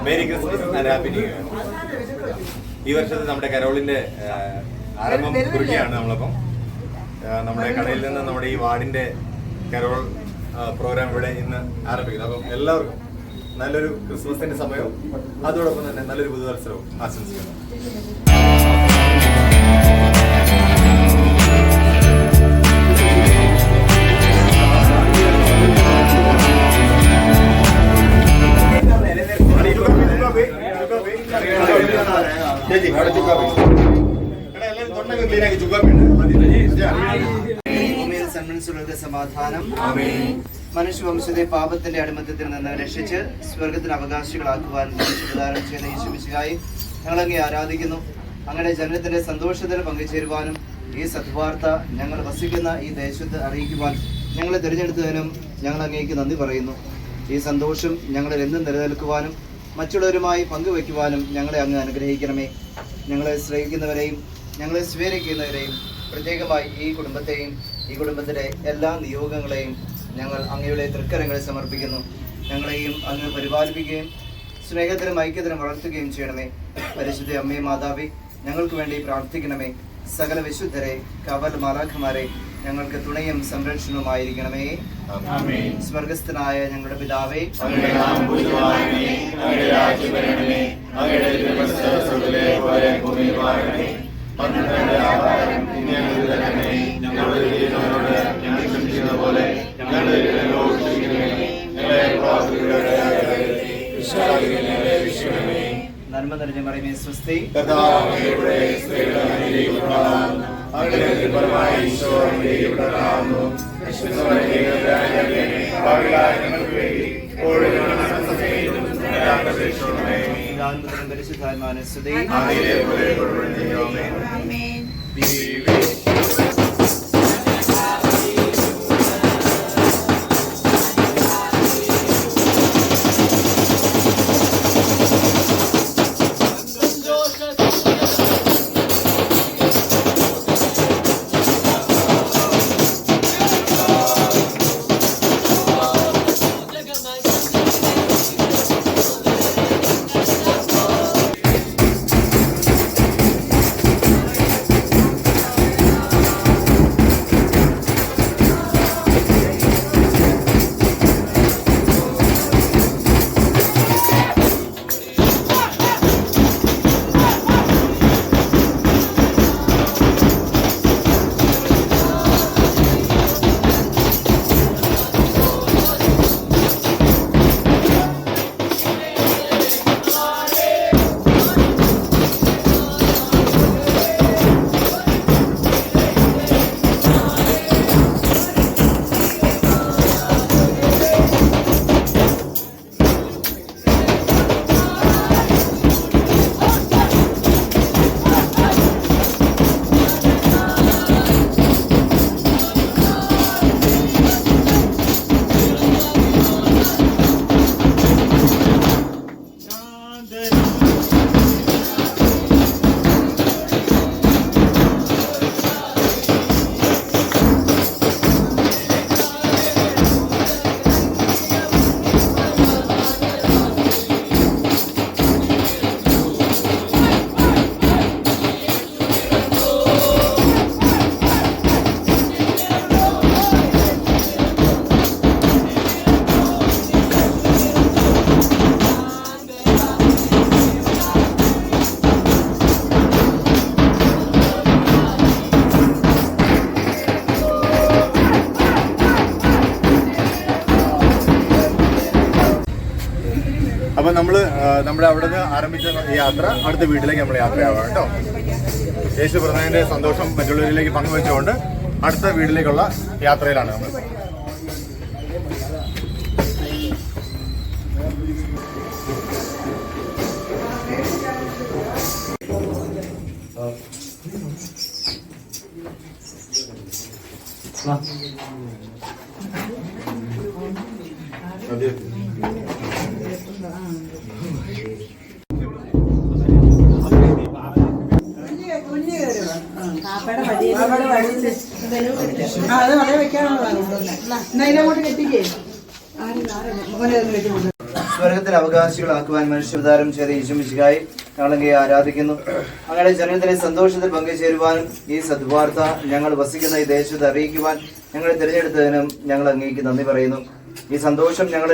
Merry Christmas and happy new year. ഈ വർഷത്തെ നമ്മുടെ കരോളിന്റെ ആരംഭം കുറിക്കുകയാണ് നമ്മളപ്പം. നമ്മുടെ കടയിൽ നിന്ന് നമ്മുടെ ഈ വാർഡിന്റെ കരോൾ പ്രോഗ്രാം ഇവിടെ ഇന്ന് ആരംഭിക്കുന്നത്. അപ്പം എല്ലാവർക്കും നല്ലൊരു ക്രിസ്മസിന്റെ സമയവും അതോടൊപ്പം തന്നെ നല്ലൊരു പുതുവത്സരവും ആശംസിക്കുന്നു. സമാധാനം. മനുഷ്യവംശത്തെ പാപത്തിന്റെ അടിമത്തത്തിൽ നിന്ന് രക്ഷിച്ച് സ്വർഗത്തിന് അവകാശികളാക്കുവാൻ പ്രദാനം ചെയ്ത യേശുമിശിഹായെ ഞങ്ങളങ്ങേ ആരാധിക്കുന്നു. അങ്ങനെ ജനനത്തിന്റെ സന്തോഷത്തിൽ പങ്കുചേരുവാനും ഈ സദ്വാർത്ത ഞങ്ങൾ വസിക്കുന്ന ഈ ദേശത്ത് അറിയിക്കുവാൻ ഞങ്ങളെ തിരഞ്ഞെടുത്തതിനും ഞങ്ങൾ അങ്ങേക്ക് നന്ദി പറയുന്നു. ഈ സന്തോഷം ഞങ്ങളിൽ എന്നും നിലനിൽക്കുവാനും മറ്റുള്ളവരുമായി പങ്കുവയ്ക്കുവാനും ഞങ്ങളെ അങ്ങ് അനുഗ്രഹിക്കണമേ. ഞങ്ങളെ സ്നേഹിക്കുന്നവരെയും ഞങ്ങളെ സ്വീകരിക്കുന്നവരെയും പ്രത്യേകമായി ഈ കുടുംബത്തെയും ഈ കുടുംബത്തിലെ എല്ലാ നിയോഗങ്ങളെയും ഞങ്ങൾ അങ്ങയുടെ തൃക്കരങ്ങളിൽ സമർപ്പിക്കുന്നു. ഞങ്ങളെയും അങ്ങ് പരിപാലിപ്പിക്കുകയും സ്നേഹത്തിനും ഐക്യത്തിനും വളർത്തുകയും ചെയ്യണമേ. പരിശുദ്ധ അമ്മേ മാതാവേ, ഞങ്ങൾക്ക് വേണ്ടി പ്രാർത്ഥിക്കണമേ. സകല വിശുദ്ധരെ കവൽ മാലാഖമാരെ ഞങ്ങൾക്ക് തുണയും സംരക്ഷണവുമായിരിക്കണമേ. സ്വർഗസ്ഥനായ ഞങ്ങളുടെ പിതാവേ, നന്മ നിറഞ്ഞ മറിയമേ സ്വസ്തി, പരിശുദ്ധാത്മാവിനെ സ്തുതി. അപ്പൊ നമ്മുടെ അവിടെ നിന്ന് ആരംഭിച്ച യാത്ര അടുത്ത വീട്ടിലേക്ക് നമ്മൾ യാത്രയാവാം കേട്ടോ. യേശു പ്രധാനന്റെ സന്തോഷം മറ്റുള്ളവരിലേക്ക് പങ്കുവെച്ചുകൊണ്ട് അടുത്ത വീട്ടിലേക്കുള്ള യാത്രയിലാണ് നമ്മൾ. അത് വളരെ വെക്കാനുള്ളതാണ്. കെട്ടിക്കേ സ്വർഗത്തിന് അവകാശികളാക്കുവാൻ മനുഷ്യവതാരം ചെയ്ത യേശുമിശിഹായി ഞങ്ങളങ്ങയെ ആരാധിക്കുന്നു. അങ്ങനെ ജനത്തിലെ സന്തോഷത്തിൽ പങ്കുചേരുവാനും ഈ സദ്വാർത്ത ഞങ്ങൾ വസിക്കുന്ന ഈ ദേശത്ത് അറിയിക്കുവാൻ ഞങ്ങളെ തിരഞ്ഞെടുത്തതിനും ഞങ്ങൾ അങ്ങേക്ക് നന്ദി പറയുന്നു. ഈ സന്തോഷം ഞങ്ങൾ